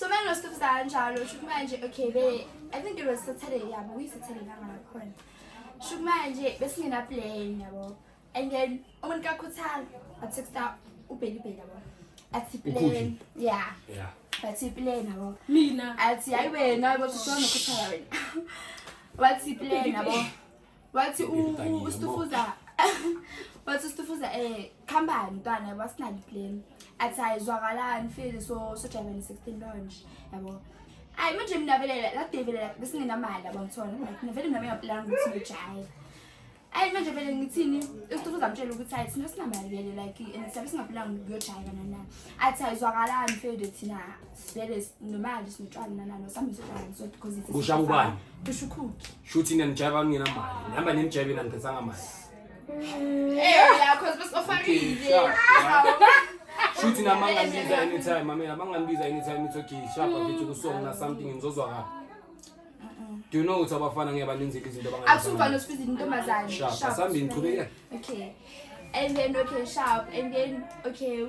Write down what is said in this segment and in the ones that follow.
So man was stuff that njalo shook manje okay I think it was Saturday yabo we Saturday ngakhona shook manje besingena plane yabo and then umuntu kaKhuthana atexta uBelly yabo athi plane yeah athi plane yabo mina athi hayi wena bosishona noKhuthana wena wathi plane yabo wathi uStufuza wathi uStufuza company ntwana basinali plane athi ayizwakalani feel so Germany 16 launch yabo ay manje mina vele la devele besingenamali abangithona like vele mina ngiyaplan ukuthi ngijaye ay manje vele ngithini uStufuza amtshela ukuthi ayi thina sinamali vele like siyabe singaplan ngiyojaya nana athi ayizwakalani feel thina vele nomali sinotshwana nana nosamizwana so because it's kusha ubani kusho ukuphi shuthi ngijayiva nginamali nihamba nimjayivela ngiphetha ngamali yeah because besifarile shuthi namangambiza anytime mamela bangambiza anytime it's okay sharp afithi kusong na something ngizozwa kahle do you know ukuthi abafana ngiyabalenzela izinto abangayenza akusufana usifisa intombazane sharp asambi ngiqhubeke okay and then okay sharp and then okay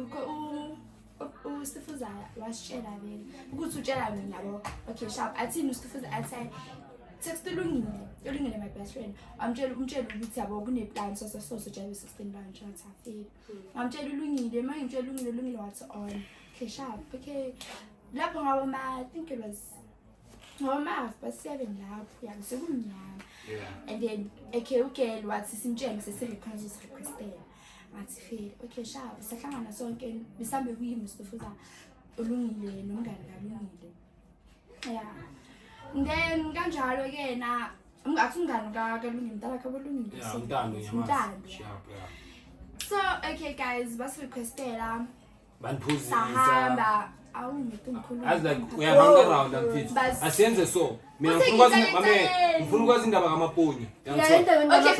uStufuza wasitshela vele ukuthi utshela mina yabo okay sharp athini uStufuza athi text ulungile my best friend umtshela ukuthi yabo kune plan so January 16 launch athi afike amtshela ulungile manje ngitshela ulungile wathi on okay sharp okay lapho ngabo I think it was ngoma but 7 lapho yabo sekumnyama and then okay wathi simtshela requestela athi feel okay sharp sahlangana sonke bisambe kuyimi Stufuza ulungile nomngane kalungile yeah then kanjalo ke na umngani kalungile mntana kabolungile yeah umntando sharp so okay guys bas requestela banphuzisa sahamba awungithi umkhulu as like we are round around and fit asiyenze so mina ngifuna ukwazi indaba ngamaphoni okay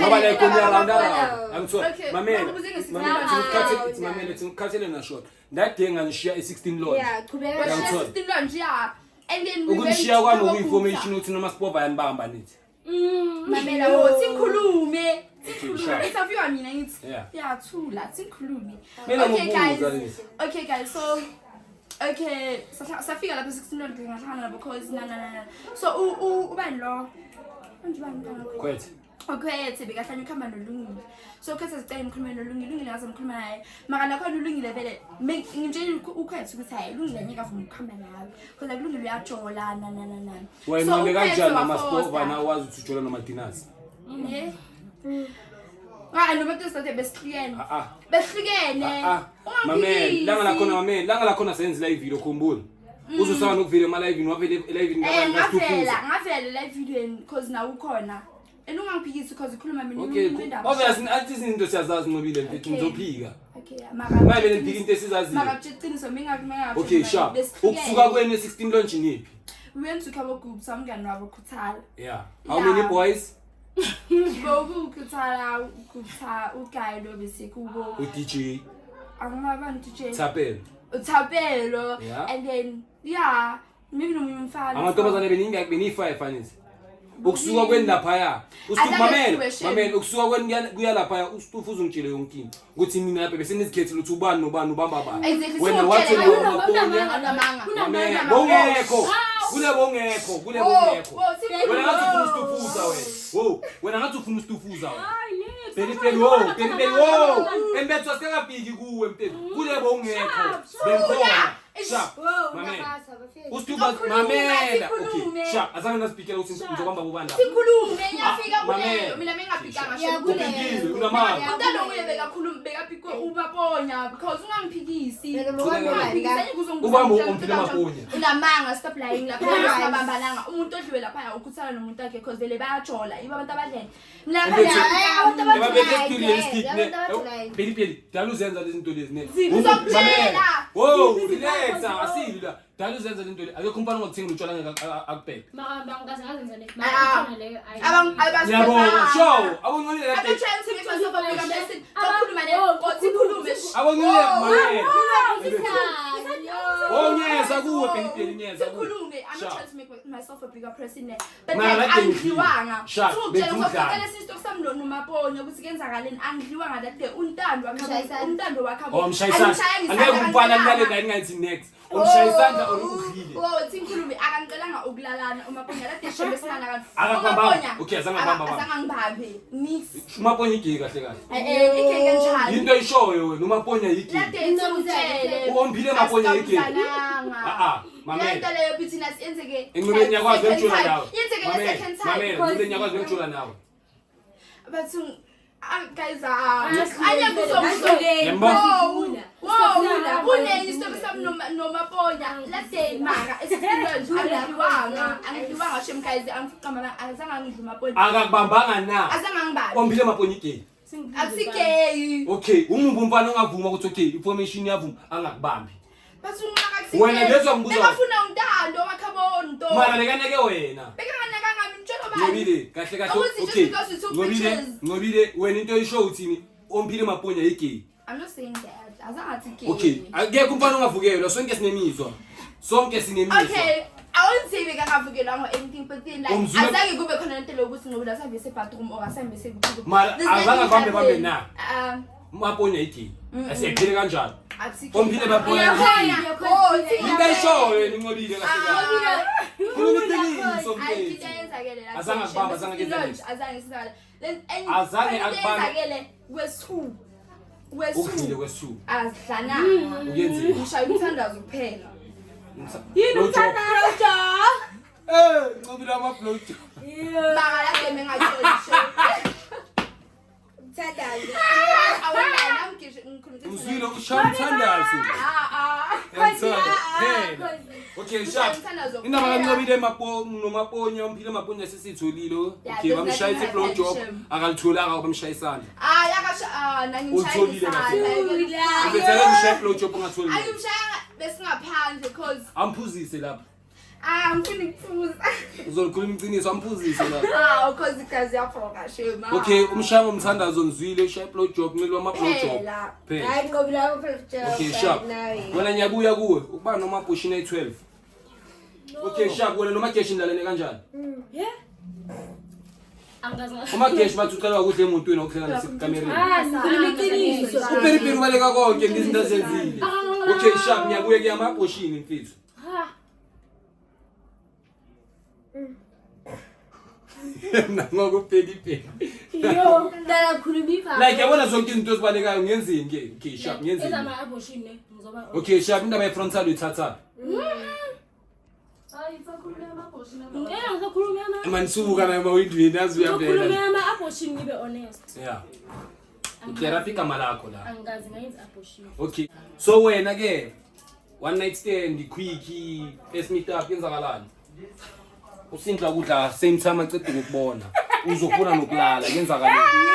ngoba like we are round around angithola mamela ngikhathele na short ndadinga ngishiya e16 launch yeah qhubeka 16 launch yeah and then we ukunishiya kwami ukuyinformation ukuthi noma sipova yanibamba nithi mamela sikhulume interview mina ngithi yathula sikhulume okay guys so okay safika lapha 16 launch ngahlangana because na so ubani lo kwethe okay bekahlanya ukhamba nolungile so khetha sicela umkhulumelo olungile ngaze umkhuluma naye maka nakho olungile vele ngitshela ukhwethu ukuthi hayi ulungile ngeke avuma ukukhamba nawe because kulungile uyajola na wena ngeke kanjani amaspova na wazi ukuthi ujola noma dinners noma kusathe besihlukene langa lakhona senze live video khumbula uzosaba nokuvile ema live wavele live ngavela live video because na ukhona enungangiphikisi because ukhuluma mina indaba obviously athi izinto siyazazi ngobile mfethu ngizophika manje vele ngiphika into esizazi maka kuqiniso minga okay sharp ukusuka kwenu 16 launch niphi we went to cover group samngani wabo Khuthala yeah how many boys Khuthala uGuy lo bese kubo uDJ angumabani DJ Thapelo and then yeah maybe nomunye umfana amantombazane beni5 fanisi ukusuka kweni lapha mamela ukusuka kweni kuya lapha uStufuza ungitshele yonke into ukuthi mina lapha bese nizikhethile ukuthi ubani nobani ubamba bani wena wathi bongekho kule bongekho wena ngathi ufuna uStufuza wena ngathi ufuna uStufuza Pelipeli embetho sikabhiki kuwe mfethu kule bongekho benkhona sharp mamela uStufuza mamela okay sharp azange nasipikela ukuthi ngizobamba ubanda sikhulume ngiyafika kuleyo mina mengabhikanga shekuleyo unamanga umntana ngoye bekapikwe ubabonya because ungangiphikisi ubamba umphile mabonya unamanga stop lying lapha sibambananga umuntu odliwe lapha ukhuthana nomuntu wakhe because vele bayajola iba abantu abadlene Pelipeli dala uzenza lezi zinto lezi ne relax asilila dala uzenza lezi zinto lezi akekho umfana ongakuthenga utshwala ngeke akubheke ngaze ngazenza le yabo show abongcile kade onyeza kuwe Pelipeli nyeza sikhulume I'm trying to make myself a bigger person there but angidliwanga ngicela sister sami lo nomaponya ukuthi kenzakaleni angidliwanga that day untando wakhe umshayisana angeke umfana ngale la ngathi next umshayisana oludlile Azanga ukulalana uMaponya la deshebe sinana kanti. Akakubamba. Okay, azanga ngibambe. Mix. uMaponya igigi kahle kahle. Ikeke kanjani? Into ishoyo wena uMaponya igigi. La deshebe. Uombile Maponya igigi. Mamela. Lento leyo business yenzeke. Engcubeni yakwazi ukujula nawe. Yenzeke le second time. Mamela, engcubeni yakwazi ukujula nawe. But guys, anya kuzomhlole. Wow. Kunenye story sami noMaponya. Let's say mara angidiwanga shem guys angifiqama azange ngidla uMaponya. Akakubambanga na. Azange ngibambe. Ombile Maponya igigi. Akusikeyi. Okay, umumvumfana ongavuma ukuthi okay, information yavuma angakubambi. Bathi ungakakusikeyi. Wena ngezwe ngibuza. Bafuna untando wakhabonto. Mara lekaneke wena. Bekanganaka ngami ntsholo bani. Ngobile, kahle kahle. Okay. Ngobile, wena into isho uthini? Ombile Maponya igigi. I'm not saying that. Azange athi Okay, akekho umfana ongavukelwa, sonke sinemizwa. Sonke sinemizwa. Okay. I won't say we can have anything but then like azange kube khona into lokuthi ngoba sabe sebathroom or sabe sekuthi mara azange bambe na Maponya igigi asiphile kanjalo Ombile Maponya into ishoyo ningobile kahle kulumithiniso mfethu azange akubamba azange akubamba kwesithu ukudile kwesithu azidlana uyenzile ngishaya umthandazo kuphela yini umthandazo ngobile ama-blow job baka la game engatsholisho umthandazo awona ngikhuluma uzwile ushaya umthandazo okay sharp indaba kaNcobile noMaponya Ombile Maponya sesitholile okay bamshayise blow job akalitholanga bamshayisana yakasha utholile nangimshayisana ubethele umshaye blow job ungatholile ayumshaya besingaphandle because amphuzise lapha ngifuna ukuphuza uzolikhuluma iqiniso amphuzise lapha because igazi yafoka shema okay umshaya ngomthandazo ngizwile ushaye blow job ngilwa ama blow job phela hayi ngobila blow job okay sharp wena ngiyabuya kuwe ukuba noma Bushina 12 okay sharp wena noma Geshi ndlalene kanjani uMageshi bathi ucela ukudla emontweni okuhlela nasekamereni ngiliqiniso uPeriperi ubaleka konke ngizinto azenzile okay sharp ngiyabuya kuyamaBushini mfethu ngokupelipeli yo dala khuluma like yabona zonke izinto ezibalekayo ngiyenzini ke okay sharp ngiyenzini ezama abortion ngizoba okay sharp indaba ye-frontal uyithatha hayi sakhuluma ama-abortion ngizokhuluma manje subuka nayo mawindweni yazi uyabela ukukhuluma ama-abortion ngibe honest yeah okay raphi igama lakho la angazi ngayenza abortion okay so wena ke one night stand quick first meet up yenzakalani usindla ukudla same time acede ukubona uzofuna nokulala yenzakalani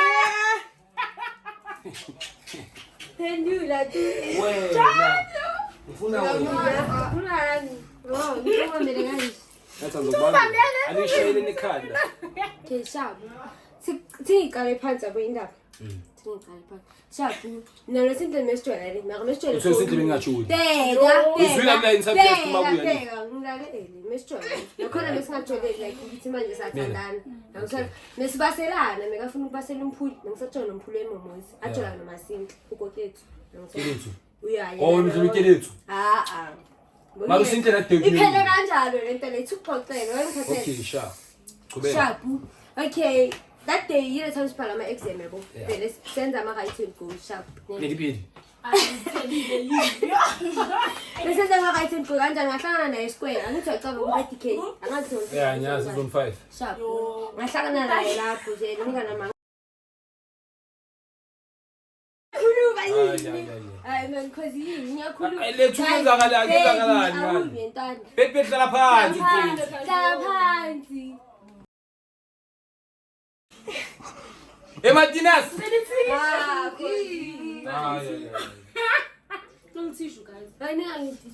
pendula tu wena ufuna wena kulani ngizoma melengani yathi ngizobamba anishayele nekhanda keshabu siqale phansi abo indaba siqale phansi shabu nalo sindle mesitshwala mara mesitshwala so sindle bengathuli bheka uzwile la insubject mabuya bheka ngilalele mesitshwala nokhona besingathole like ukuthi manje sathandana ngizona nesibaselana mekafuna ukubasela umphuli ngisathola umphuli emomosi athola nomasinhle ukokethu kelethu uyaya oh ngizokelethu mara usindle la debut iphele kanjalo lento le thuxoxela wengikhathele okay sharp qhubeka shabu okay that day yile time siphala ama exam yabo vele senza ama writing go sharp nekiphi bese senza ama writing go kanjani ngahlangana naye square angithi wacaba ku DK angathi yeah nya season 5 sharp ngahlangana naye lapho nje ngingana manga hayi man cause yini ngiyakhuluma lethu kwenzakalani manje bedla phansi hlala phansi Martinez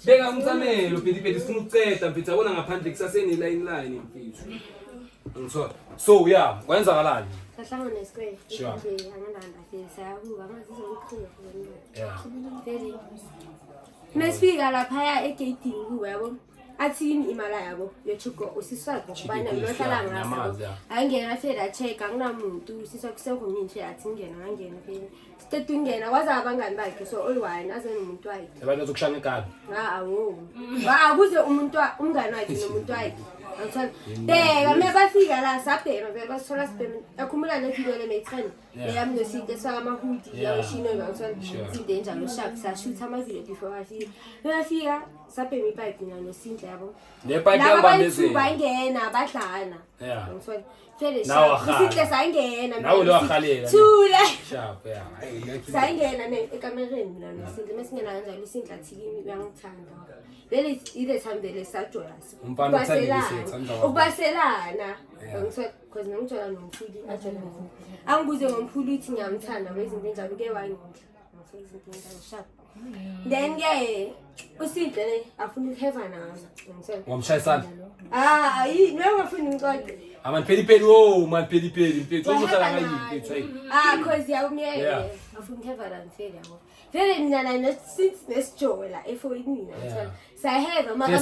beka umtsamelo phedi sifuna ukuceda mfethu abona ngaphandle kusaseni line mfethu ngithola so yeah kwenzakalani sahlangana nesquare Sure. nje angilanda sayakuba ngazizwa ukukhulu yeah vele mesifika lapha egate kuwe yabo athini imali yabo yochugo usiswakho kubana lohlala ngasa angena fela check akunamuntu usiswa kusekho nje athi ngena ngangena phela sithethe ingena kwaza abangani bakhe so all-one azeni umuntu wakhe abantu bazokushanga igama awu akuze umuntu umngani wakhe nomuntu wakhe Ngithola bheka mebafika la sabhema vele basithola sibhema akhumula nevideo le May10 leyami nosinto esaka amahudi yawushino ngithola into enjalo sharp sashutha amavideo before bafika sabhema ipipe mina nosinto yabo le pipe yambambezela bangena badlana ngithola phela Usinto sayingena nawe lo wakhalela thula sharp yeah sayingena ekamereni mina nosinto mesingena kanjalo usinto athikimi uyangithanda vele ile time vele sajola umfana uthandile ukubaselana ngithola because ngithola nomfuli ajola angibuze ngomfuli uthi ngiyamthanda kwezinto enjalo ke wangidla izinto enjalo sharp then ke usinto afuna ukuheva nazo ngithola wamshayisana yini ngafuna ngicode man peli man peli mfethu uzohlala ngayi mfethu cause yawumyeke afuna ukuheva la mfethu yabo vele mina na since nesijola efoyini ngithola sayaheva maka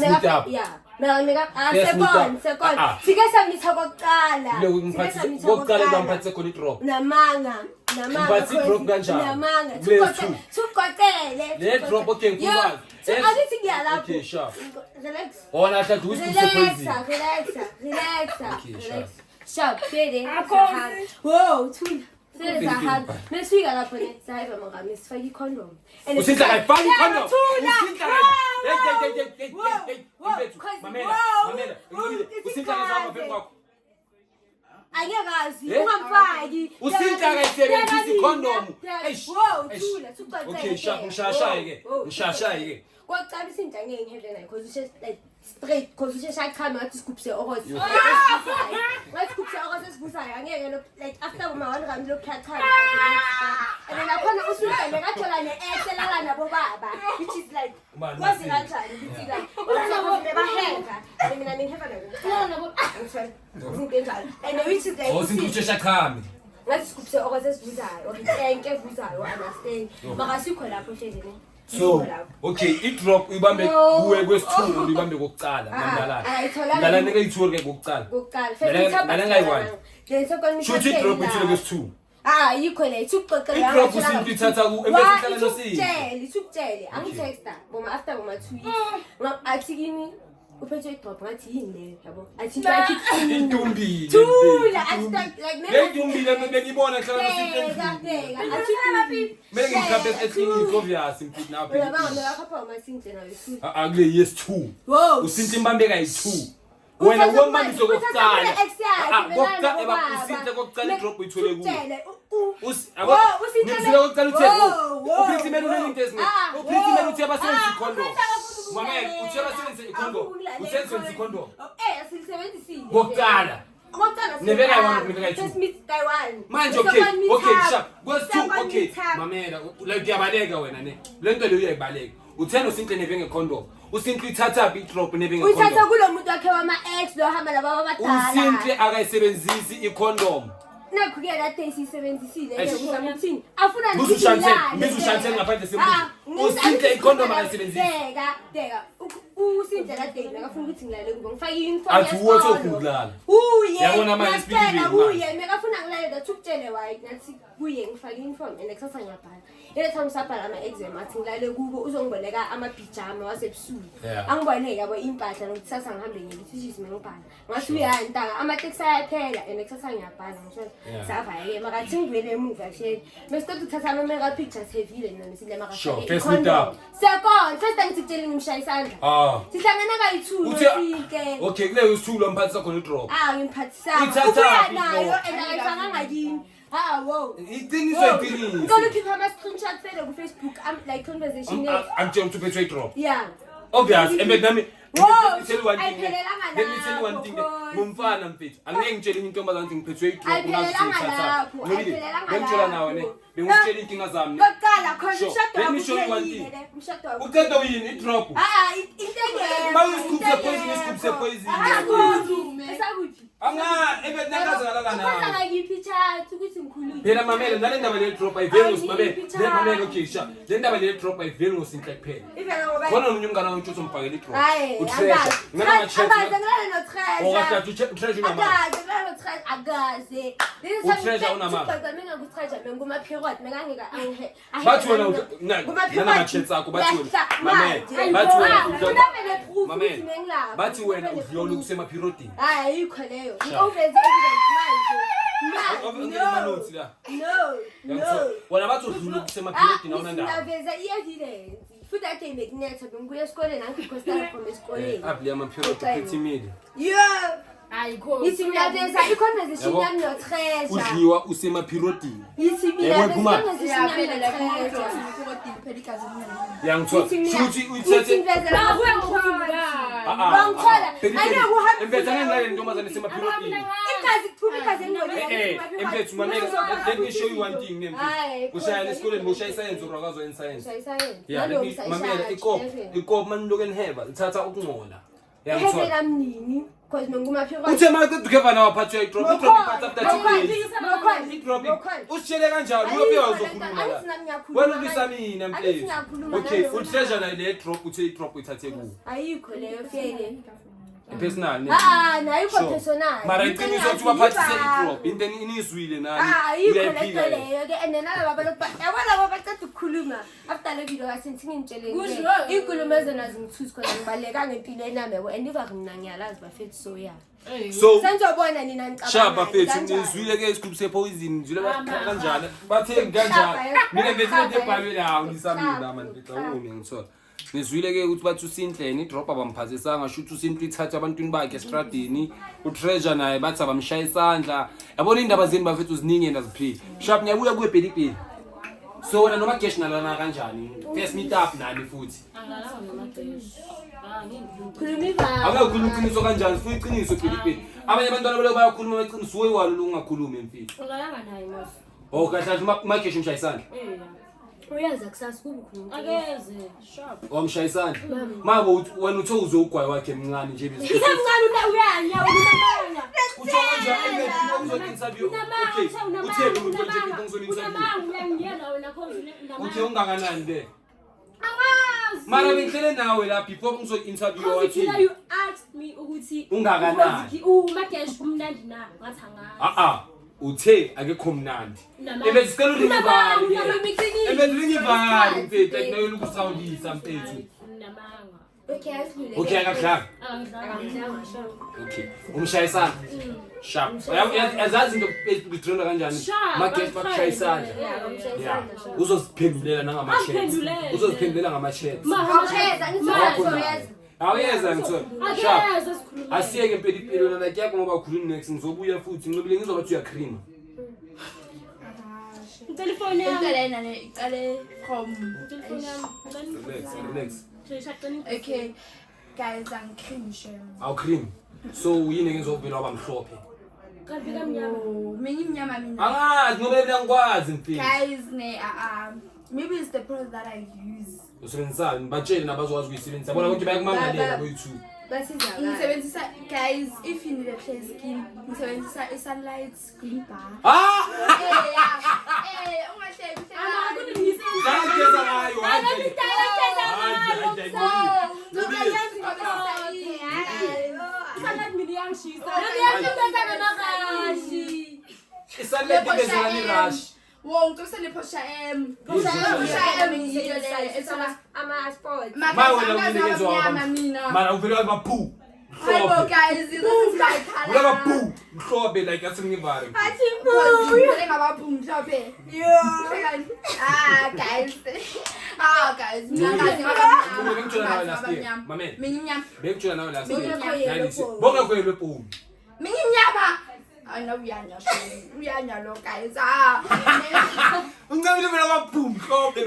second sike samitha kokuqala kokuqala bamphathe khona idrop namanga mphathi idrop kanjani namanga tuqoqele le drop okay ngikubazi athi ngiyalapho okay sure relax ona hlatha usiphezulu relax sharp fede wow thula fede sahamba mesifika lapho ne sayeva maka mesifaka icondom usinta kayifaka icondom usinta mamela usinta kazama phe kwakho angekazi ungamfaki usinta kayisebenzisa icondom wow thula tuqoqele okay sharp ngishashaye ke kwaqala isinto angeke ngiheve nayo because ushe like straight because ushe shaqhama ngathi sigubse oros ngathi sigubse oros esibusayo angeke like after uma 1 rand lokuyachama and then akhona usuka nekathola neexelala nabo baba which is like kwazi kanjani ukuthi la nabo nebaheva mina ngiheva nabo izinto enjalo and which is like usinta ushe shaqhama ngathi sigubse oros esibusayo or inke evuzayo understand makasikho lapho shedene so okay idrop uyibambe kuwe kwesithungu uyibambe kokucala mandala nike ithuri ke kokucala mandala ngayiwani shoot idrop ithule kwesithungu yikho le isuqoqela idrop usinto ithatha ku empesithala nosini isukutshele angitexta boma after boma 2 weeks athi kimi uphethe idrop ngathi yini le yabo athi like intumbi thula athi like le intumbi le bengibona hlala nosini athi laphi menge ngikhabe esinye obvious mfit now uyabanga ngakapha amasinje nayo isu akule yes 2 usinto imbambe kayi 2 wena womambiso kokucala kokucala usinto kokucala idrop uyithole kuwe ngizile kokucala utheko upritimela unelinto ezinye upritimela uthi abasebenzisa icondom mamela uthi abasebenzisa icondom usebenzisa icondom asilisebenzisile kokucala nebeka yona kunibeka yi2 manje okay sharp goes 2 okay mamela like uyabaleka wena ne lento le uyayibaleka uthena usinto neve ngecondom usinto ithatha idrop neve ngecondom uyithatha kulomuntu wakhe wama ex lo hamba laba abadala usinto akayisebenzisi icondom nakho-ke kade siyisebenzisile uzama ukuthini afuna ngizushansela ngaphandle sembuzo usinto icondom akayisebenzisi deka usinto kadeni akafuna ukuthi ngilale kubo ngifake i-uniform athi uwothi okulala yabona manje uye mekafuna ngilale ukutshele wayi nathi kuye ngifake i-uniform and kusasa ngiyabhala ile time sabhala ama-exam athi ngilale kubo uzongiboleka amabhijama wasebusuku angiboleke yabo impahla nokuthi sasa ngihambe ngiyithishise mengibhala ngathi uyani ntanga amateksi ayaphela and kusasa ngiyabhala ngisho savaya-ke makathi ngivele emuva sheli mesiceda ukuthatha ama-mega pictures hevile nona sile makasecond first angithitsheli ngimshaya isandla sihlangana kayi-2 nosike okay kuleyo isithulo mphathisa khona idrop ngimphatisakubuya nayo and akayifakanga kini wow iqiniso ngicela ukhipha ama-screenshot fele ku-Facebook like conversation angitshela ukuthi uphethwe idrop yeah obvious nami ayiphelelanga ngumfana mfethu angeke ngitshele intombazane ukuthi ngiphethwe idrop ngitshela nawe ne bengikutshela inkinga zami kokuqala khona umshado uqeda yini idrop isikubse poison phela mamele nale ndaba le drop ayiveli ngosibabele okay sha le ndaba le drop ayiveli ngosinhle kuphela khona nomnye umngane wakho uthi umbhakela idrop utreasure ngana ma-chat no treasure treasure agaze. Utreasure unamama. Mina ngutreasure nguma period mina ngeke angihe. Bathi wena nana machets akho bathi wena. Mamela. Bathi wena udlula kusema periodini. Hayi ayikho leyo. Overs evidence manje. No. Wena bathi udlula kusema periodini awuna ndaba. Ngaveza i-evidence. Futhi ake bekunetha bengibuya esikoleni angithi costa from esikoleni. Apli ama period pretty mid. Yeah. Ayikho. Ithi ngiyaveza i-conversation yami no-treasure. Udliwa usema periodini. Ithi mina i-conversation yami no-treasure. Yangithola. Futhi uyithethe. Empetha ngilale ntomazane sema periodini. Empethu mamela, let me show you one thing name. Ushaya esikoleni ushaya science urakazo in science. Yeah, let me mamela ikop maniloku enheba ithatha ukungcola. Yangithola. Ehebela mnini because nguma period. Uthe manje ukeva nawa phathu ya drop iphatha after 2 days. Drop. Ushele kanjalo uyobuya uzokhuluma la. Wena ubisa mina mfethu. Okay, utreasure na le drop uthe drop ithathe ku. Ayikho leyo feke. Personal ne. Nayikho personal. Mara iqiniso ukuthi baphathise i-drop into inizwile nani. Ayikho leyo ke and nalabo balokho yabona babaceda ukukhuluma after le video kasenthi ngintshele inkulumo ezona zingithuthi khona ngibaleka ngempilo enami yabo and iva mina ngiyalazi bafethu so yeah. So senzobona nina ngicabanga. Shaba bafethu nizwile ke isigubhu sepoison nizwile kanjalo. Bathe kanjalo. Mina ngithi ebhalwe la ulisamina manje mfethu awumi ngithola. Nizwile ke ukuthi bathi uSinhleni drop abamphazisanga shuthi uSinhle ithatha abantwini bakhe estradini uTreasure naye bathi abamshaya isandla yabona indaba zeni bafethu ziningi endaziphila sharp ngiyabuya kuwe Bedipeli so wena noma Gesh nalana kanjani first meet up nani futhi akakhuluma iqiniso kanjani futhi iqiniso Bedipeli abanye abantwana balo bayakhuluma beqiniso woyi walo ungakhulumi mfethu Ungalanga naye mos. kahle uMagesh umshaya isandla Uyazi akusasa kubukhulu. Akeze sharp. wamshaya isandla mabo wena uthe uzogwayi wakhe emncane nje bese Ngicamncane uyanya unamanga. Uthe kanjani uzointerview okay uthe umuntu nje ngizoni-interview Uyangiyela wena khona uthe ungakanani ke Angazi. mara bengihlele nawe la before ngizo-interview wathi You asked me ukuthi ungakanani uMagesh umnandi na ngathi angazi. uthe akekho mnandi ebesicela ulingivali ebesingivali mfethu like nayo lokusawulisa mfethu okay akadlanga okay umshaya isandla sharp yazazi into ezitrenda kanjani Magesh bakushaya isandla yeah uzoziphendulela ngama-chats awuyeza ngithola sharp asiyeke Bedipeli wena like yakho ngoba khuluni next ngizobuya futhi ngicobile ngizobathi uyacreama Telefone yami. Icale from relax okay guys cream share cream so yini ngizovela wabamhlophe kanti kamnyama. Mina imnyama mina angazi ngoba ngiyakwazi mfethu guys maybe it's the product that I use usebenzisani batshele nabazokwazi ukuyisebenzisa bona konke bayakumangalela boyi-2 ngisebenzisa guys if you need a clear skin ngisebenzisa i-sunlight green bar wonke uselephosha mara uvele wabaphu mhlophe like asingivale bekutshela nawe last year bongakhwelwe boom I know uyanya lo guys uncamile vela wabhum mhlophe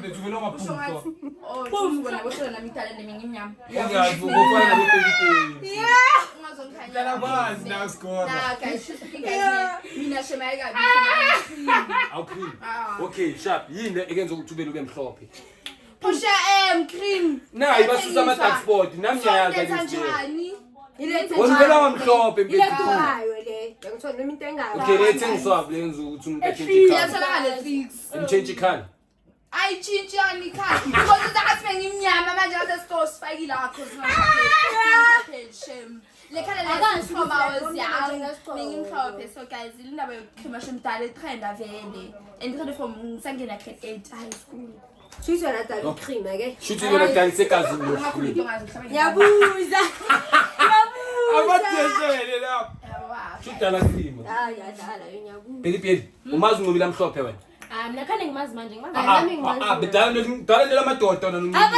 bethu vela wabhum okay sharp yini ekenza ukuthi ube lube mhlophe Pusha cream. Nayi basusa ama-dark spot nami ngiyayazi kanjani. Wena wamhlophe mfethu. Ilethayo le. Ngithola noma into engayo. Okay lethe ngiswap lenza ukuthi umuntu echange ikhaya. Yatholakala tricks. Imchange ikhaya. Ayitshintshani ikhaya. Kodwa athi ngimnyama manje ngase store sifakile akho. Le khala la from I was young. Ngimhlophe so guys indaba yokukhimashwa emdala etrend avele. And khona from sangena grade 8 high school. She's yona dala cream ke. Shuthi yona dala sekazi lo. Yabuza. Abatheshele lapha. Shuthi dala cream. Yadala ngiyabuza. Peli umazi ngobila mhlophe wena. Mina khane ngimazi manje ngimazi. Bedala lamadoda nona.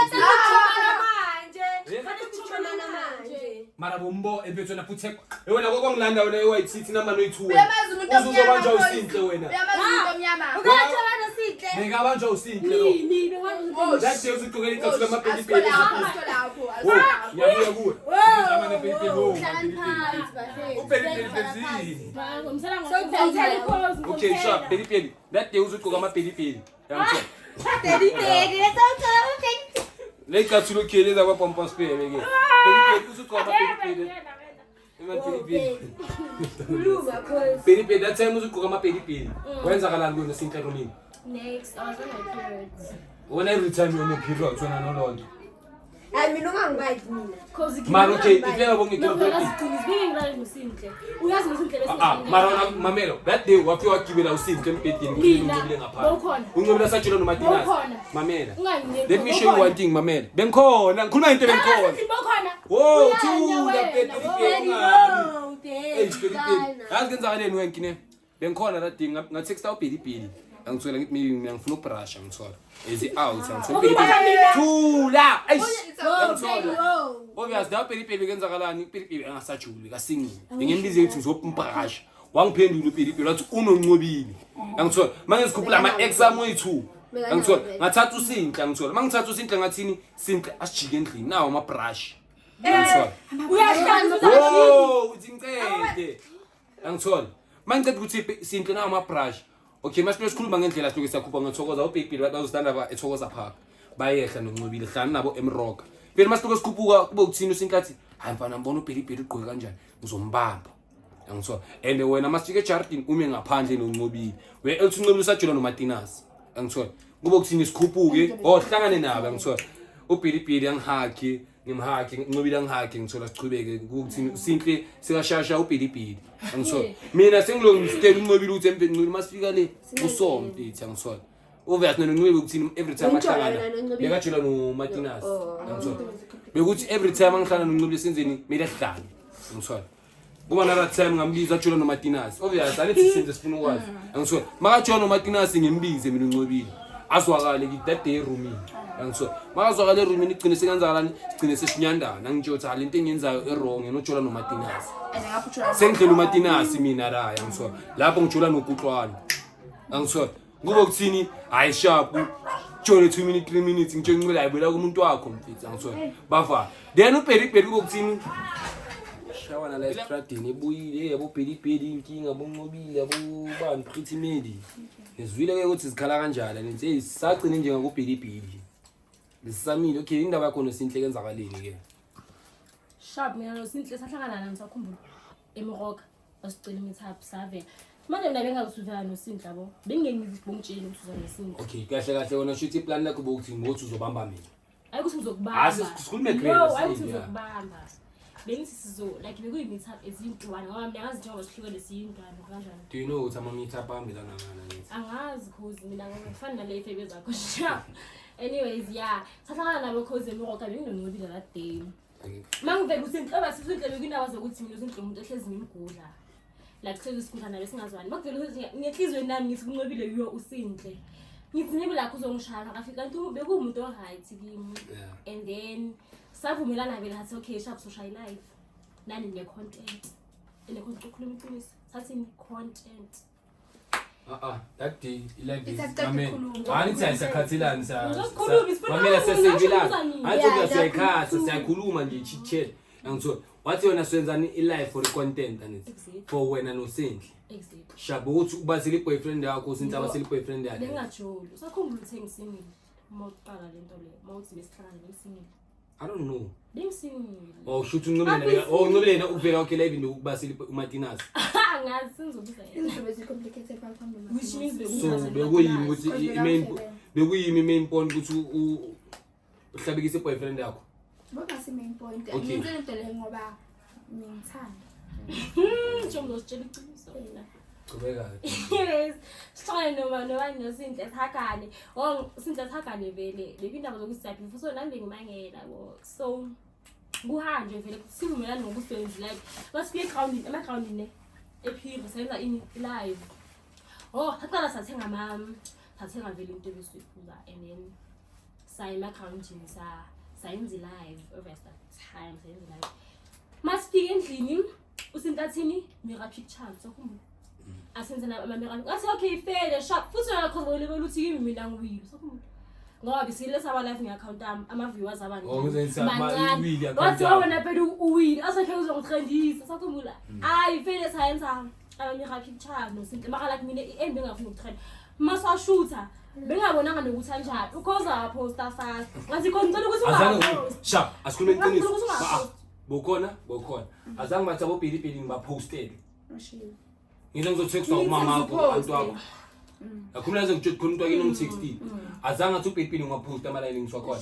Mara bombo ebethona futhi wena kwangilanda wena eWhite City nama no2 wena uzobanja usinhle wena ukathola nosinhle ngikabanja usinhle lo that day uzugqokela icathu lamapelipeli yabuya kuwe ngizama nepelipeli lo upelipeli bezini okay sharp pelipeli that day uzugqoka amapelipeli yamthola pelipeli lethatha le icathu lokheleza kwa pompa spare ke pelipeli uzugqoka amapelipeli Pelipeli, that time uzugqoka amapelipeli. Wenzakalani kuwena sinhle kunini? Next, I was on my periods. When every time you're on your period, wena no lonto. Mina ungangibayi mina. Mara okay, ifika bonke girlfriend. Uyazi usinhle bese. Mara mamelo, that day wafika wagibela usinhle empedini ngibile ngapha. Ungcobela satshela noMatinas. Mamela. Let me show you one thing mamela. Bengikhona, ngikhuluma into bengikhona. Whoa, thula pelipeli. Hey, pelipeli. Yazi kenzakaleni wenkine? Bengikhona that day ngatexta upelipeli. Angithola ngithi mina ngifuna ukubrusha ngithola ezi out ngithola thula ngithola obvious da pelipeli kenzakalani pelipeli angasajuli kasingi ngimbize ngithi ngizopumbrusha wangiphendula upelipeli wathi unoncobile ngithola manje sikhuphula ama exam way2 ngithola ngathatha usinhle ngithola mangithatha usinhle ngathini sinhle asijike endlini nawo ama brush ngithola uyahlanza uthi ngicede ngithola mangicede ukuthi sinhle nawo ama brush. Okay, manje sikhuluma ngendlela hluke siyakhupha ngothokoza uBigBill bazostanda ba ethokoza park. Bayehla noncobile hlani nabo eMroka. Phela mase sikhuphuka kube ukuthini usinkathi, hayi mfana ngibona uBigBill ugqoke kanjani, uzombamba. Angithola. And wena masifike eJardin ume ngaphandle noncobile. We ethi uncobile usajula noMatinas. Angithola. Kube ukuthini sikhuphuke, hlangane nabe angithola. uBigBill yangihaki, ngimhaki, uncobile yangihaki ngithola sichubeke ukuthi usinhle sikashasha uBigBill. Angithola. Mina sengilongistela uncobile ukuthi empeni masifika le usomntu ithi angithola. Obvious noncobile ukuthi every time ahlangana bekajula noMatinas. Angithola. Bekuthi every time angihlangana noncobile senzeni mele ehlale. Angithola. Kuba nala time ngambiza ajula noMatinas. Obvious alethi senze sifuna ukwazi. Angithola. Makajula noMatinas ngimbize mina uncobile. Azwakale ngithi that day roomini. Angithola. Makazwakale roomini igcine sekanzakalani sigcine sesinyandana ngitsho ukuthi lento engiyenzayo errong enojula noMatinas. Sengidlela uMatinas mina la angithola. Lapho ngijula noButlwana. Angithola. Kube ukuthini hayi sharp jole 2 minutes 3 minutes ngitsho ngicela ayibela kumuntu wakho mfethu angithola. Bava. Then uBigBill kube ukuthini shawana la estradini ebuyile yabo pelipeli inkinga bonqobile yabo bani pretty medi. Ngizwile ke ukuthi zikhala kanjani lenze isagcina nje ngakuBigBill. Lisamile okay indaba yakho nosinhle kenzakaleni ke. Sharp mina nosinhle sahlangana nami sakhumbula eMroka basicela imithap save. Manje mina bengazusuvana nosinhle yabo. Bengengizibongitshela ukuthi uzonesinhle. Okay kahle kahle wona shuthi plan lakho bokuthi ngothi uzobamba mina. Ayikuthi ngizokubamba. Sikhulume great ayikuthi ngizokubamba. Bengithi sizo like bekuyimithap ezintwana ngoba mina ngazi njengoba sihlukene siyintwana kanjani. Do you know ukuthi ama meetup ahambelana ngana ngithi? Angazi cause mina ngifana nale ifebe zakho sharp. Anyways yeah sahlangana nabo cause eMroka benginoncobile that day. Mangivela usinhle abasisinhle bekundawo zokuthi mina usinhle umuntu ehlezi ngimgula. Like cause isikhuthana nabe singazwani. Makuvela ukuthi ngehlizwe nami ngithi uncobile yiyo usinhle. Ngithi nibe lakho uzongishaya akafika kanti bekumuntu oright kimi. And then savumelana vele hathi okay sharp social life. Nani ne content. Ene content ukhuluma iqiniso. Sathi content. That day 11 It's amen. Anithi ayisakhathelani mamela sesengelana. Athi siyakhatha siyakhuluma nje chit chat. Angithola. Wathi wena senzani i-live for content anithi. For wena nosinhle. Exactly. Shabo ukuthi ubazile boyfriend yakho since abasile boyfriend yakhe. Ngingajoli. Usakhumbula ukuthi ngisimile. Mawuqala lento le. Mawuthi besihlangana ngisimile. I don't know. Bengisimile. Oh shoot uncobile. Oh uncobile ukuvela okay live nokubasile uMatinas. Angazi senzobuza yena. Into bese complicated platform. Which means So bekuyimi ukuthi main point ukuthi uhlabekise boyfriend yakho. Baba si main point. Okay. Ngizele into le ngoba ngithanda Njomo sitshela iqiniso wena. Qhubeka. Yes. Sithole noma noSinhle Thakane. Oh, Sinhle Thakane vele. Lebindaba zokuthi siyaphi so nami ngimangela bo. So kuhanje vele sivumelana ngokusebenza like masiye grounding ema-grounding ne ephiri senza in live. Oh, saqala sathenga vele into ebesiyiphuza and then saye ema-grounding sayenza live over that time sayenza live. Masifika endlini usintathini mirror pictures sokhumbula. Asenza ama-mirror. Ngathi okay fair sharp futhi uyakhombela ukuthi kimi mina ngiwile sokhumbula. Ngoba bisile saba live nge-account ama-viewers abantu. Mancane. Wathi wona phela uwile asakhe uzongitrendisa sakhumbula. Hayi vele sayenza ama-mirror pictures noSinhle makala kimi end bengafuna ukutrend. Masashutha bengabonanga nokuthi kanjani ukhoza poster fast. Ngathi ngicela ukuthi ungapost. Sharp asikhulume iqiniso. Bokhona. Azange bathi abobhilibhili ngibaposted. Ngizwe ngizotexta umama wakho abantu wakho. Akhuluma nje ngitshela khona into yakini 16. Azange athi ubhilibhili ngiwaposta ama-line ngiswa khona.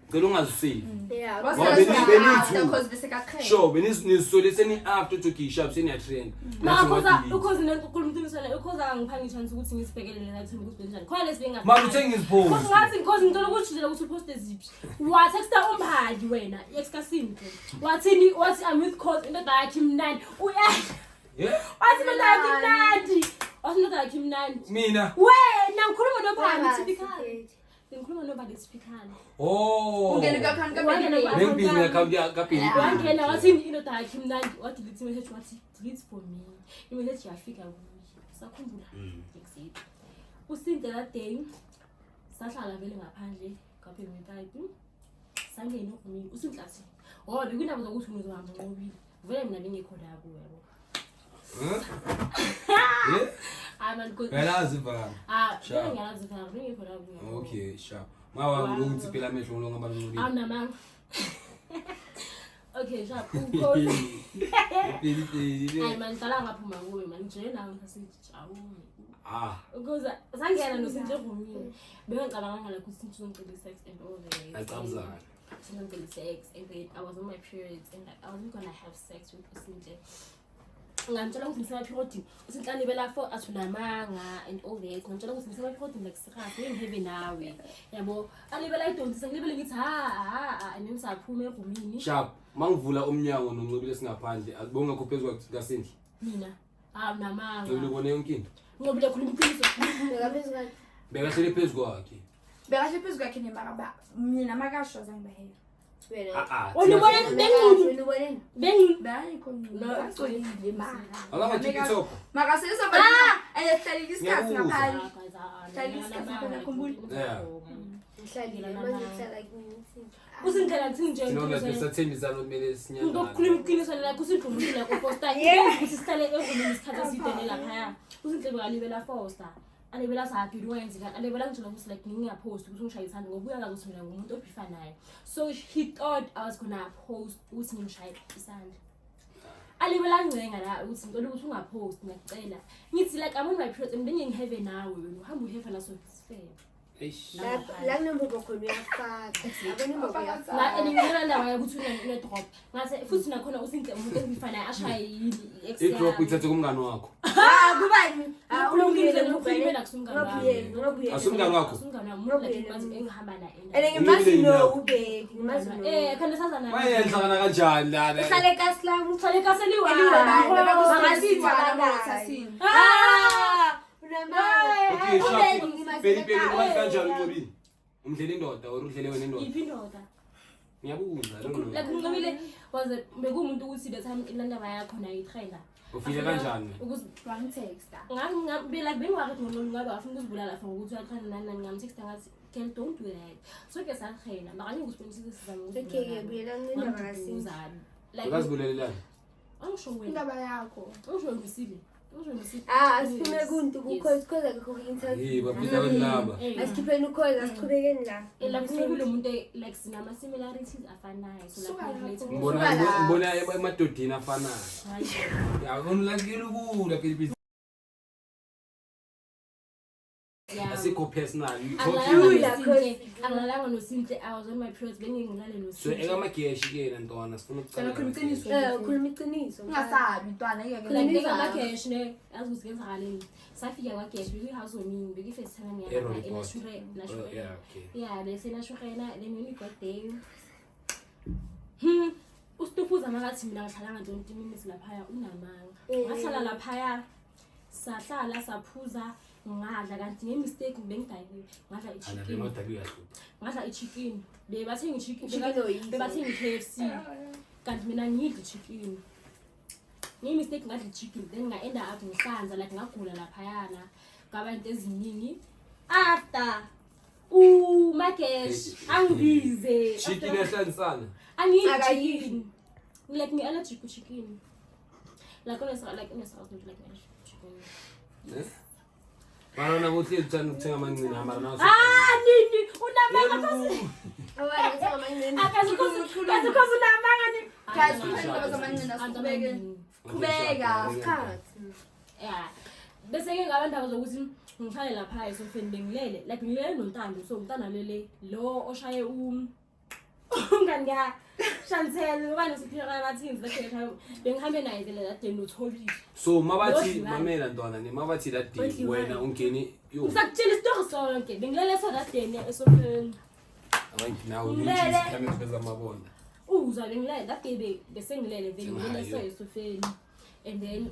Ngicela ungaziseli. Yeah. because besekaqhela Sure, benizisole seni after to kisha seni trend. Makhoza ukhozi nenkukhuluma iqiniso la ukhoza ngiphangi chance ukuthi ngisibhekelele la themba ukuthi benjani. Khona lesibinga. Manje uthenga izipost. Khosi ngathi ngikhozi ngicela ukuthi njela ukuthi uposte ziphi. Watexta umbhali wena eXkaSinhle. Wathini wathi I'm with cause indoda yakhe imnandi. Yeah. Wathi indoda yakhe imnandi. Wathi indoda yakhe imnandi. Mina. Wena ngikhuluma nobhali typical. Ngikhuluma nobhali typical. Oh. ungene kakhani Ngempini account yakabhili. Wangena wathi indoda yakhe imnandi wathi delete message wathi delete for me. Imessage yafika kuye. Sakhumbula. Exactly. Usinhle that day sahlala vele ngaphandle kaphela ngepipe. Sangena ugumini uSinhle athi, "Oh, bekunabo zokuthi uzohamba nqobile." Vele mina bengekho lapho yabo. Yeah. Man good. Ngalazi mfana. Vele ngiyalazi vele bengekho lapho. Okay, sharp. Mawa ukuthi phela amehlo lo ngaba ngqobile. Namanga. Okay, sharp. Ukhozi. Hayi man dala ngaphuma kuwe man nje nawe ngasithi awu. Because sangena noSinhle ugumini. Bengicabanga ngala ukuthi ngizongicela sex and all that. Ayicabuzana. Ngicela sex and then I was on my periods and I wasn't gonna have sex with uSinhle. Ngantshela ukuthi ngisema-perioding uSinhle anibela for athunamanga and all that. Ngantshela ukuthi ngisema-perioding like siraphi ngihebe nawe. Yabo alibela idonsi ngilibele ngithi and then saphuma egumini. Sharp. Mangivula umnyango noNcobile singaphandle akubonga kuphezu kwaSinhle. Mina namanga. Ngicela ubone yonke into. Ngobile khuluma iqiniso. Ngaphezu kwakhe. Bekahlele phezu kwakhe. bekahle phezu kwakhe nemakaba mina makasho zange bahela Wena. Unibona bengini. Unibona? Bengini. bayikho No, ngicela mara Alama TikTok. makaseza ba ayehlalile isikhathi ngaphandle Yeah. Ngihlalile manje ngihlala kimi. Usindlela kuthi nje Sinola besathembisa nomele sinyanga. ngokukhuluma iqiniso la kusidlumile ko Foster ukuthi sihlale egumini isikhathi eside lapha usindlela alibela Foster alibela sakhe wenzi kanti alibela ngithola ukuthi like ngingapost ukuthi ngishaye ithanda ngoba uyangazi ukuthi mina ngumuntu obhifanayo so he thought I was gonna post ukuthi ngimshaye isandla alibela ncenga la ukuthi ngicela ukuthi ungapost ngiyacela ngithi like I'm on my period ngingihave nawe wena uhamba uhave la so fair La kunombobo khona uyafaka. Abanombobo uyafaka. la engingena ndawo ukuthi une drop ngase futhi nakhona uSinhle umuntu obhifanayo ashaye yini I-drop ithathe kumngani wakho. Kubani? Ulungile ukukhulumela kusumngane wami. Ngobuyeni. Asumngani wakho. Asumngane wami umuntu like manje engihamba naye. Ene ngimazi no ubheki, ngimazi no. Khona sazana. Wayenhlangana kanjani lana? Uhlale kaSlam, Uthole kaseliwa. Makasithi wakasini Okay, sharp. Philip wathi kanjani uNcobile? Umdlele indoda or udlele wena indoda? Iphi indoda? Ngiyabuza lo. Like uNcobile waze bekumuntu ukuthi the time ilandaba yakho na itrailer. Ufile kanjani? Ukuze one texter ngabe like bengwathi ngabe afuna ukuzibulala for ukuthi uyathanda nani ngamtexta ngathi can don't do that. So ke sakhela makanye ngisiqinisile sizama ukuthi. Okay, buyelana indaba kaSinhle. Like Ukazibulelelana. angisho wena. indaba yakho Angisho ngisile. Asiphume kuntu kukhozi khoza ku internet. Hey, baphila kwenlaba. Asikhipheni ukhozi asiqhubekeni la. La kusekule umuntu like sinama similarities afanayo so la Ngibona emadodeni afanayo. Ya, ngomlakile ukula Philip. asikho personal angilalanga nosimhle I was on my periods bengingilale so nosimhle ekamageshi ke ntwana sifuna Sana khona ukucala iqiniso. Khuluma iqiniso. Ungasabi ntwana ngeke. like bekamagesh ne azuzikenzakaleni safika kwagesh bekuyi-housewarming bekui-first time yeah enashure okay yeah bese nashurena then when we got there uStufuza makathi mina ngihlalanga 20 minutes laphaya unamanga ngahlala laphaya sahlala saphuza ngadla kanti ngemistake bengidayiwe ngadla ichicken bebathenga ichicken bebathenga iKFC kanti mina ngidla ichicken ngemistake ngadla ichicken then ngaenda up ngihlanza like ngagula laphayana ngaba into eziningi after Makesh angibize chicken ehlanzisana chicken like me allergic to chicken like honestly like in the south not like chicken Marona ukuthi uthanda ukuthenga amancina mara nawo nini unamanga kosi Awala uthenga amancina. akazi kosi unamanga ni Guys, kufanele bazamanina sikubeke. Kubeka. yeah bese ke ngabantu zokuthi ngihlale lapha esofeni bengilele like ngilele nontando so umntana lele lo oshaye ungani ya Chantel ubani siphira bathini zakhe bengihambe naye vele la day nothobile so mabathi mamela ntwana ne mabathi that day wena ungeni yo ngisakutshela isitori sonke bengilele so that day esofeni abantu nawo nithi kamera beza mabonda uzwa bengilele that day bese ngilele vele ngilele so esofeni and then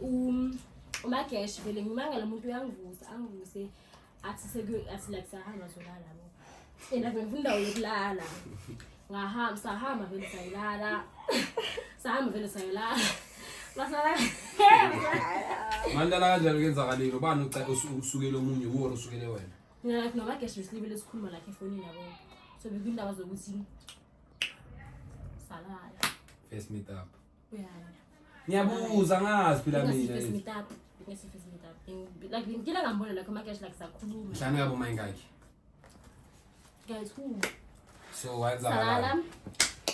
Makesh vele ngimangala umuntu uyangivusa angivuse athi athi like sahamba zolala bo ena ngifunda yokulala sahamba vele sayilala sahamba vele sayilala masala mandala kanjalo kenzakalelo bani usukele omunye uwona usukele wena mina like noMakesh besilibele esikhuluma like efonini yabo so bekindaba zokuthi salala first meet up uyala ngiyabuza ngazi phela mina first meet up like ngila ngambona like uMakesh like sakhuluma mhlawumbe yabo mayingaki guys who so wenza salala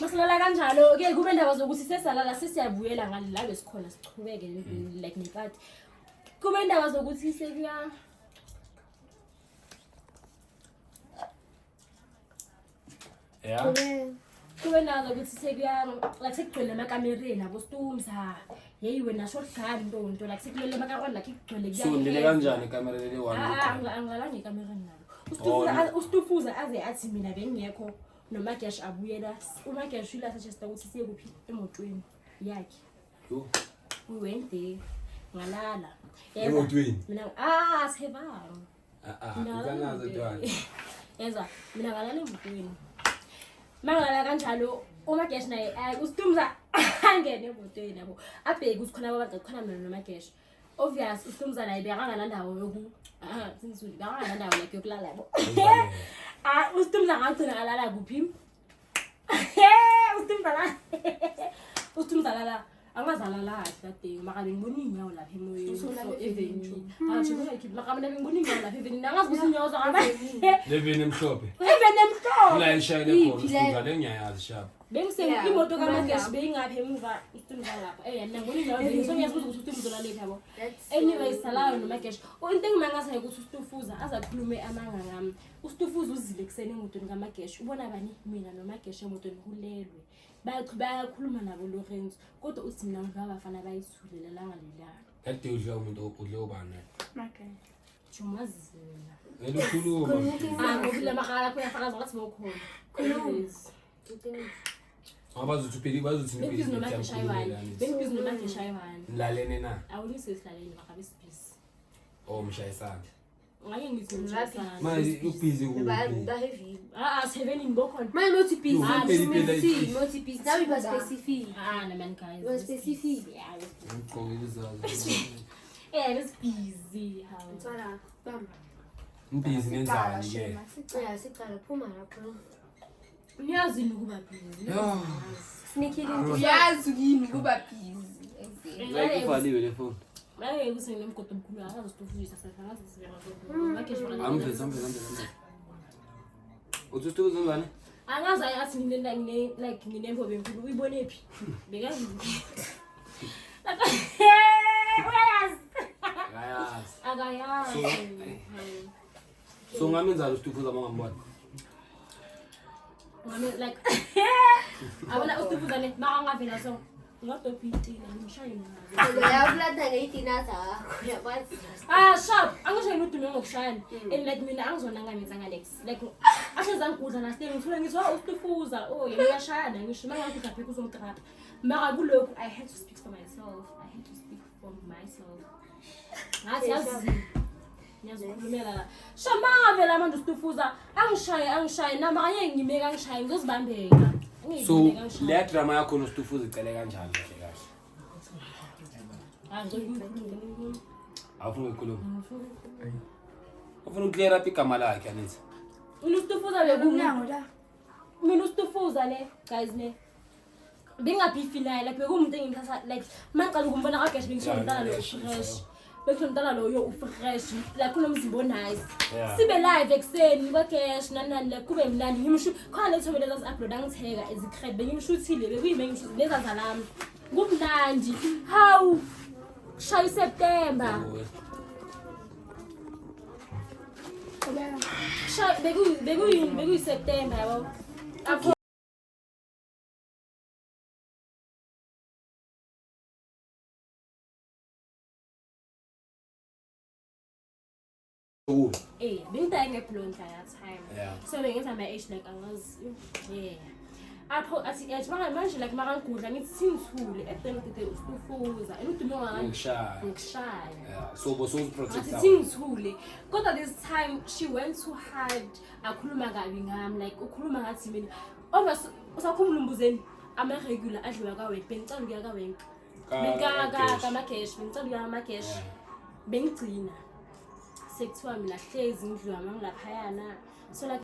masalala kanjalo ke kube indaba zokuthi sesalala sesiyabuyela ngale la besikhona sichubeke like nekade kube indaba zokuthi sekuya yeah kube indaba zokuthi sekuya like sekugcwele amakamereni abo Stumza hey wena shotgun nto like sekulele makarona like igcwele kuya so ndile kanjani ikamera leli angilalanga ikamereni nalo uStufuza aze athi mina bengekho noMakesh abuyela uMakesh ila suggest ukuthi siye kuphi emotweni yakhe yo we went there ngalala emotweni mina seva ikanazo ntwana yenza mina ngalala emotweni mangala kanjalo uMakesh naye uStumza angene emotweni yabo abheke ukuthi khona abantu khona mina noMakesh obvious uStumza naye bekangana ndawo yoku sinisuli bekangana ndawo like yokulala yabo uStumza ngagcina ngalala kuphi uStumza lala angazalala kahle maka ngibona inyawo lapha emoyeni so even athi like maka mina ngibona inyawo lapha even angazi ukuthi inyawo zangaba leven emhlophe even emhlophe la ishayile khona uStumza lengiyayazi sharp bengise imoto kaMakesh beyingaphi emuva uStumza lapha yena ngibona inyawo even so ngiyazibuza ukuthi uStumza lalephi yabo anyway salayo noMakesh into engimangasayo ukuthi uStufuza azakhulume amanga ngami uStufuza uzile kuseni emotweni kaMakesh ubona bani mina noMakesh emotweni kulelwe bayakhuluma nabo Lorenzo kodwa uthi mina ngabafana bayisulela langa lelanga kade udla umuntu udle ubani Okay. Jumazina elukhuluma ngobile makhala kuyafakaza ngathi bokhona abazothi pheli bazothi bengibhizi noMakesh ayibani lalene na awulise sihlaleni bakabe sibhizi mshayisana ngake ngithi ngishayisana manje ubhizi kuphi heavy. 7 ngibokhona My not busy. No, Not busy. busy. Now we were specific. no man guys Was specific. ugqoke izazo it's busy how Tsala. Bam. ubhizi ngenzani ke Yeah, siqala phuma lapho. niyazini ukuba busy Sneaky Uyazi yini ukuba busy. like ivaliwe le phone Maye kusengile umgodo omkhulu akazostufisa safangazi sibenga Makesh ambe uthi ngani angazi athi ngine like nginembo benkulu uyibone phi bekazi uyazi ayazi akayazi So ngamenza ustufuza mangambona. Like abona ustufuza ne makangavela so. Ngotopitile ngishayini. Uyaplanta ngeitina zakho. Uyakwazi. Sharp. Angisho ngidumi ngokushayana. And like mina angizona ngamenzanga Lex. Like ashezangikudla na stay ngifuna ngizwa ustufuza. Oh yeyashayana ngisho mangakudla phela uzongitrap. Mara kulokhu I had to speak for myself. Ngathi yazi. Ngiyazikhulumela la. Shama vela manje ustufuza. Angishaye nama kanye ngimeka angishaye ngizozibambeka. So le drama yakho nostufuza icele kanjani kahle kahle? Awufuna ukukhuluma. Ufuna ukclear up igama lakhe anithi. Ustufuza bekumnyango la. Mina ustufuza le guys ne. Bengabifi naye like bekumuntu engimthatha like maqala ukumbona kaGash bengisomntana lo fresh. Bekusomntana lo yo fresh like unomzimba onice. Sibe live ekseni kaGash nanani like kube mnandi ngimsho khona lethobele lezi upload angitheka ezicred bengimshuthile bekuyime ngimshuthi leza zalami. Kumnandi. How shaya September. Shaya bekuyi September yabo. Bengitaya ngeblonde that time. So bengenza my age like angazi. Yeah. Apho athi manje like makangudla ngithi sinthule eqinile ustufuza. Udumo ngishaya. So boso protect her. Sinthule. Kodwa this time she went too hard. Akhuluma kabi ngami like ukhuluma ngathi mina. Obviously usakhumula umbuzeni ama regular adliwa kaWenk. Bengicela ukuya kaWenk. Bengaka kamaGash, bengicela ukuya kamaGash. Bengigcina sekuthiwa mina hlezi ngidliwa mangilaphayana so like